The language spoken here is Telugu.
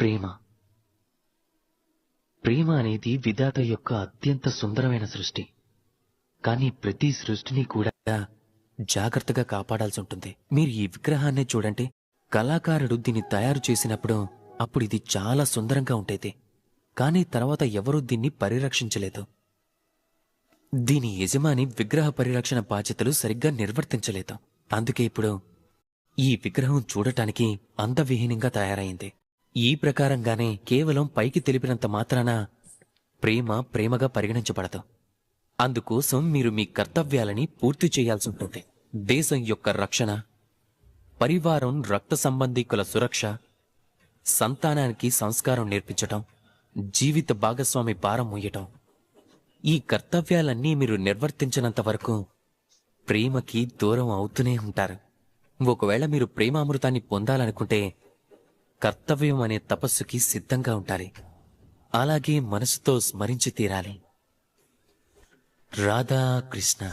ప్రేమ. ప్రేమ అనేది విధాత యొక్క అత్యంత సుందరమైన సృష్టి. కానీ ప్రతి సృష్టిని కూడా జాగ్రత్తగా కాపాడాల్సి ఉంటుంది. మీరు ఈ విగ్రహాన్నే చూడండి. కళాకారుడు దీన్ని తయారు చేసినప్పుడు అప్పుడు ఇది చాలా సుందరంగా ఉండేది. కానీ తర్వాత ఎవరూ దీన్ని పరిరక్షించలేదు. దీని యజమాని విగ్రహ పరిరక్షణ బాధ్యతలు సరిగ్గా నిర్వర్తించలేదు. అందుకే ఇప్పుడు ఈ విగ్రహం చూడటానికి అందవిహీనంగా తయారైంది. ఈ ప్రకారంగానే కేవలం పైకి తెలిపినంత మాత్రాన ప్రేమ ప్రేమగా పరిగణించబడదు. అందుకోసం మీరు మీ కర్తవ్యాలని పూర్తి చేయాల్సి ఉంటుంది. దేశం యొక్క రక్షణ, పరివారం రక్త సంబంధీకుల సురక్ష, సంతానానికి సంస్కారం నేర్పించటం, జీవిత భాగస్వామి భారం మోయటం, ఈ కర్తవ్యాలన్నీ మీరు నిర్వర్తించినంత వరకు ప్రేమకి దూరం అవుతూనే ఉంటారు. ఒకవేళ మీరు ప్రేమామృతాన్ని పొందాలనుకుంటే కర్తవ్యం అనే తపస్సుకి సిద్ధంగా ఉండాలి. అలాగే మనసుతో స్మరించి తీరాలి. రాధా కృష్ణ.